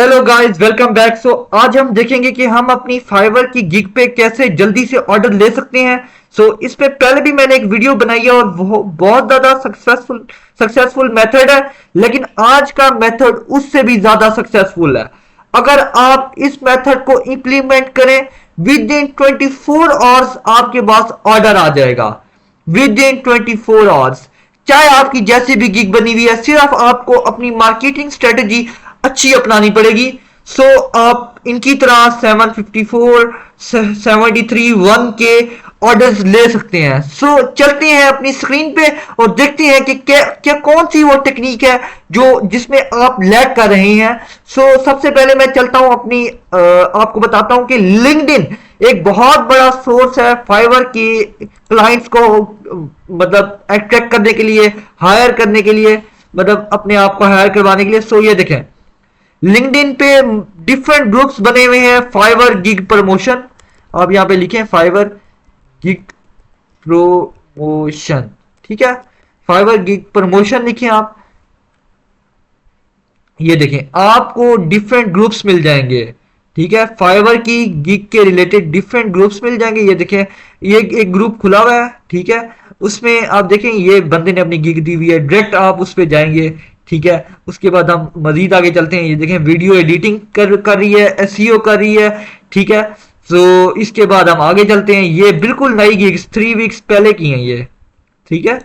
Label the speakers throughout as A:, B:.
A: Hello guys, welcome back. आज हम देखेंगे कि हम अपनी फाइवर की गिग पे कैसे जल्दी से ऑर्डर ले सकते हैं। इस पे पहले भी मैंने एक वीडियो बनाई है और वो बहुत ज्यादा सक्सेसफुल मेथड है, लेकिन आज का मेथड उससे भी ज्यादा सक्सेसफुल है। अगर आप इस मेथड को इंप्लीमेंट करें, विद इन 24 आवर्स आपके पास ऑर्डर आ जाएगा। विद इन 24 आवर्स, चाहे आपकी जैसी भी गिग बनी हुई है, सिर्फ आपको अपनी मार्केटिंग स्ट्रेटेजी अच्छी अपनानी पड़ेगी। आप इनकी तरह 754 73 1 के ऑर्डर्स ले सकते हैं। चलते हैं अपनी स्क्रीन पे और देखते हैं कि क्या कौन सी वो टेक्निक है जो जिसमें आप लैग कर रहे हैं। सबसे पहले मैं चलता हूं अपनी आपको बताता हूं कि लिंक्डइन एक बहुत बड़ा सोर्स है फाइवर की क्लाइंट्स को मतलब अट्रैक्ट करने के लिए, हायर करने के लिए, मतलब अपने आप को हायर करवाने के लिए। ये देखें, लिंक्डइन पे डिफरेंट ग्रुप्स बने हुए हैं फाइवर गिग प्रमोशन। आप यहां पे लिखें फाइवर गिग प्रमोशन, ठीक है, फाइवर गिग प्रमोशन लिखें आप। ये देखें, आपको डिफरेंट ग्रुप्स मिल जाएंगे, ठीक है, फाइवर की गिग के रिलेटेड डिफरेंट ग्रुप्स मिल जाएंगे। ये देखें, ये एक ग्रुप खुला हुआ है, ठीक है, उसमें आप देखें ये बंदे ने अपनी गिग दी हुई है, डायरेक्ट आप उस पर जाएंगे, ठीक है। उसके बाद हम मजीद आगे चलते हैं। ये देखें, वीडियो एडिटिंग कर रही है, एसईओ कर रही है, ठीक है। इसके बाद हम आगे चलते हैं। ये बिल्कुल नई गिग्स 3 वीक्स पहले की हैं ये, ठीक है,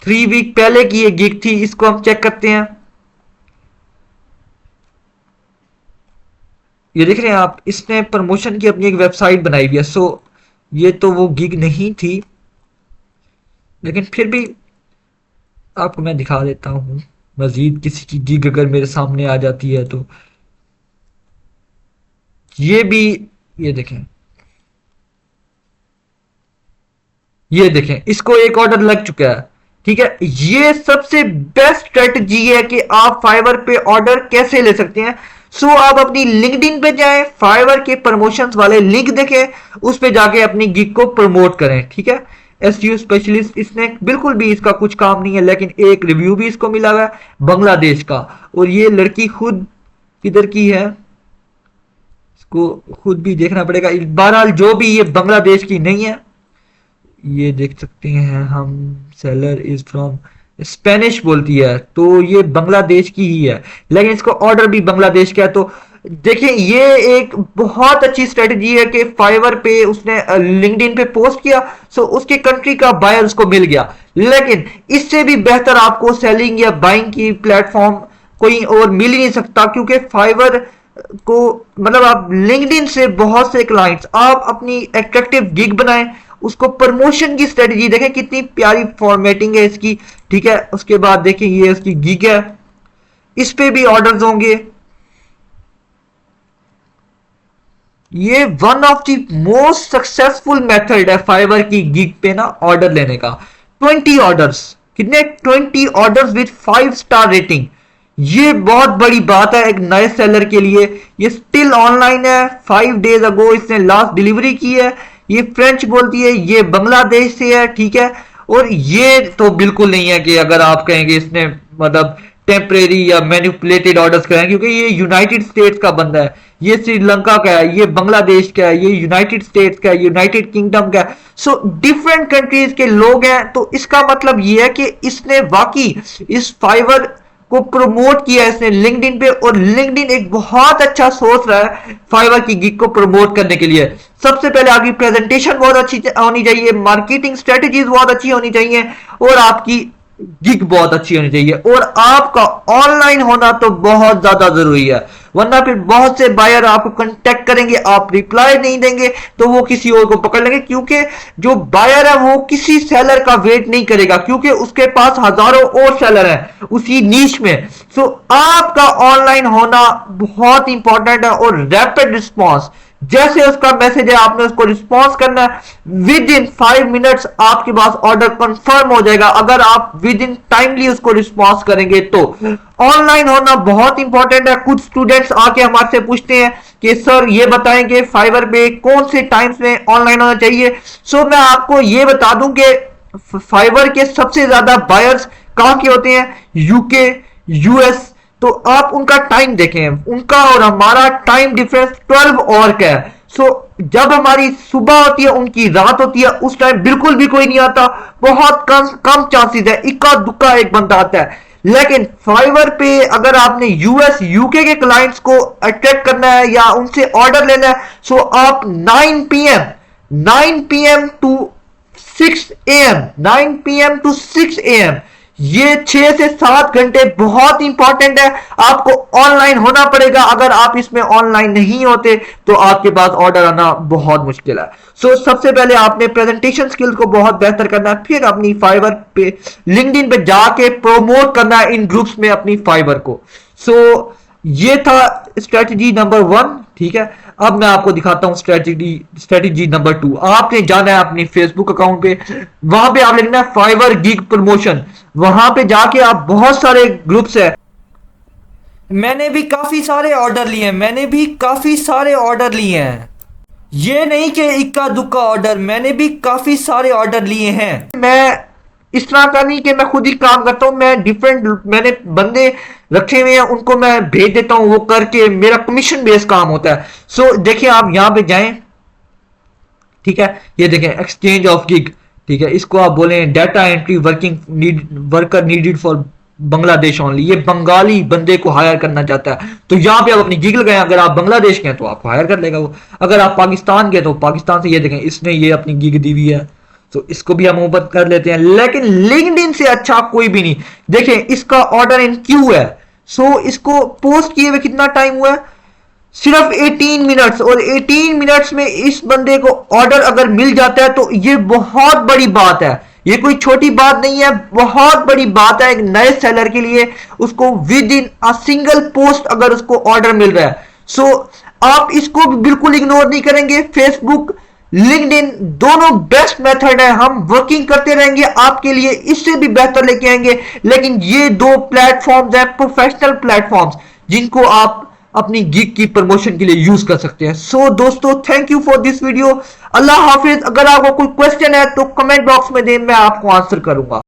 A: 3 वीक पहले की ये गिग थी। इसको हम चेक करते हैं। ये देख रहे हैं आप, इसने प्रमोशन की अपनी एक वेबसाइट बनाई हुई है। ये तो वो गिग नहीं थी, लेकिन फिर भी आपको मैं दिखा देता हूं। मजीद किसी की गिग अगर मेरे सामने आ जाती है तो ये भी, ये देखें, ये देखें, इसको एक ऑर्डर लग चुका है, ठीक है। ये सबसे बेस्ट स्ट्रेटजी है कि आप फाइवर पे ऑर्डर कैसे ले सकते हैं। आप अपनी लिंक्डइन पे जाएं, फाइवर के प्रमोशंस वाले लिंक देखें, उस पे जाके अपनी गिग को प्रमोट करें, ठीक है। एसईओ स्पेशलिस्ट, इसने बिल्कुल भी इसका कुछ काम नहीं है, लेकिन एक रिव्यू भी इसको मिला हुआ है बांग्लादेश का। और ये लड़की खुद किधर की है, इसको खुद भी देखना पड़ेगा। बहरहाल जो भी, ये बांग्लादेश की नहीं है। ये देख सकते हैं हम, सेलर इज फ्रॉम स्पेनिश बोलती है, तो ये बांग्लादेश की ही है, लेकिन इसको ऑर्डर भी बांग्लादेश का है। तो देखिए, ये एक बहुत अच्छी स्ट्रेटजी है कि फाइवर पे उसने लिंक्डइन पे पोस्ट किया, उसके कंट्री का बायर उसको मिल गया। लेकिन इससे भी बेहतर आपको सेलिंग या बाइंग की प्लेटफॉर्म कोई और मिल ही नहीं सकता, क्योंकि फाइवर को मतलब आप लिंक्डइन से बहुत से क्लाइंट्स, आप अपनी एट्रैक्टिव गिग बनाएं, उसको प्रमोशन की स्ट्रेटजी देखें, कितनी प्यारी फॉर्मेटिंग है इसकी, ठीक है। उसके बाद देखें, ये उसकी गिग है, इस पे भी ऑर्डर्स होंगे। ये one of the most successful method है फाइवर की गिग पे ना ऑर्डर लेने का। 20 ऑर्डर्स, कितने, 20 ऑर्डर्स विद 5 स्टार रेटिंग। ये बहुत बड़ी बात है एक नए सेलर के लिए। ये स्टिल ऑनलाइन है, 5 डेज अगो इसने लास्ट डिलीवरी की है। ये फ्रेंच बोलती है, ये बांग्लादेश से है, ठीक है। और ये तो बिल्कुल नहीं है कि अगर आप कहेंगे इसने मतलब टेम्परेरी या मैनिपुलेटेड ऑर्डर्स कराएं, क्योंकि ये यूनाइटेड स्टेट्स का बंदा है, ये श्रीलंका का है, ये बांग्लादेश का है, ये यूनाइटेड स्टेट्स का है, यूनाइटेड किंगडम का है। डिफरेंट कंट्रीज के लोग हैं। तो इसका मतलब ये है कि इसने वाकई इस फाइवर को प्रमोट किया इसने लिंक्डइन पे, और लिंक्डइन एक बहुत अच्छा सोर्स रहा है फाइवर की गिग को प्रमोट करने के लिए। सबसे पहले आपकी प्रेजेंटेशन बहुत अच्छी होनी चाहिए, मार्केटिंग स्ट्रेटजीज बहुत अच्छी होनी चाहिए, और आपकी गिग बहुत अच्छी होनी चाहिए, और आपका ऑनलाइन होना तो बहुत ज्यादा जरूरी है। वरना फिर बहुत से बायर आपको कांटेक्ट करेंगे, आप रिप्लाई नहीं देंगे तो वो किसी और को पकड़ लेंगे, क्योंकि जो बायर है वो किसी सेलर का वेट नहीं करेगा, क्योंकि उसके पास हजारों और सेलर हैं उसी नीश में। आपका ऑनलाइन होना बहुत इंपॉर्टेंट है, और रैपिड रिस्पॉन्स, जैसे उसका मैसेज है आपने उसको रिस्पॉन्स करना है। विद इन 5 मिनट्स आपके पास ऑर्डर कंफर्म हो जाएगा, अगर आप विद इन टाइमली उसको रिस्पॉन्स करेंगे तो। ऑनलाइन होना बहुत इंपॉर्टेंट है। कुछ स्टूडेंट्स आके हमारे से पूछते हैं कि सर ये बताएंगे फाइवर पे कौन से टाइम्स में ऑनलाइन होना चाहिए। मैं आपको ये बता दूं कि फाइवर के सबसे ज्यादा बायर्स कहां के होते हैं, यूके, यूएस, तो आप उनका टाइम देखें, उनका और हमारा टाइम डिफरेंस 12 आवर का है। सो जब हमारी सुबह होती है उनकी रात होती है, उस टाइम बिल्कुल भी कोई नहीं आता, बहुत कम कम चांसेस है, इक्का दुक्का एक बंदा आता है। लेकिन फाइवर पे अगर आपने यूएस यूके के क्लाइंट्स को अट्रैक्ट करना है या उनसे ऑर्डर लेना है, सो आप 9 PM to 6 AM 9 PM to 6 AM ये 6 से 7 घंटे बहुत इंपॉर्टेंट है। आपको ऑनलाइन होना पड़ेगा, अगर आप इसमें ऑनलाइन नहीं होते तो आपके पास ऑर्डर आना बहुत मुश्किल है। सो सबसे पहले आपने प्रेजेंटेशन स्किल को बहुत बेहतर करना है, फिर अपनी फाइवर पे लिंक्डइन पे जाके प्रमोट करना है इन ग्रुप्स में अपनी फाइवर को। सो ये था स्ट्रेटजी नंबर 1, ठीक है। अब मैं आपको दिखाता हूं स्ट्रेटजी नंबर 2। आपने जाना है अपने फेसबुक अकाउंट पे, वहां पे आप लिखना है फाइवर गिग प्रमोशन। वहां पे जाके आप बहुत सारे ग्रुप्स है,
B: मैंने भी काफी सारे ऑर्डर लिए हैं, ये नहीं कि इक्का दुक्का ऑर्डर, मैंने भी काफी सारे ऑर्डर लिए हैं।
A: मैं इस तरह का नहीं कि मैं खुद ही काम करता हूं, मैं मैंने बंदे रखे हुए हैं, उनको मैं भेज देता हूं, वो करके मेरा कमीशन बेस्ड काम होता है। सो देखिए आप यहां पे जाएं, ठीक है, ये देखें एक्सचेंज ऑफ गिग, ठीक है, इसको आप बोले data entry worker needed for Bangladesh only, ये बंगाली बंदे को हायर करना चाहता है। तो यहां पे आप अपनी गिग लगाएं, अगर आप बांग्लादेश के हैं तो आपको हायर कर लेगा वो, अगर आप पाकिस्तान के तो पाकिस्तान से। ये देखें इसने ये अपनी गिग दी हुई है, तो इसको भी हम ऊपर कर लेते हैं। लेकिन लिंक्डइन से अच्छा कोई भी नहीं। देखें इसका ऑर्डर इन क्यू है, सो इसको पोस्ट किए हुए कितना टाइम हुआ है, सिर्फ 18 मिनट्स, और 18 मिनट्स में इस बंदे को ऑर्डर अगर मिल जाता है तो ये बहुत बड़ी बात है, ये कोई छोटी बात नहीं है, बहुत बड़ी बात है एक नए सेलर के लिए। उसको with in a single post अगर उसको ऑर्डर मिल रहा है, सो आप इसको भी बिल्कुल इग्नोर नहीं करेंगे। फेसबुक लिंक्डइन दोनों बेस्ट मेथड है, हम वर्किंग करते रहेंगे आपके लिए, इससे भी बेहतर लेके आएंगे। लेकिन ये 2 प्लेटफॉर्म्स हैं, प्रोफेशनल प्लेटफॉर्म्स, जिनको आप अपनी गिग की प्रमोशन के लिए यूज कर सकते हैं। सो दोस्तों, thank you for this video. अल्लाह हाफिज। अगर आपको कोई क्वेश्चन है तो कमेंट बॉक्स में दें, मैं आपको आंसर करूंगा।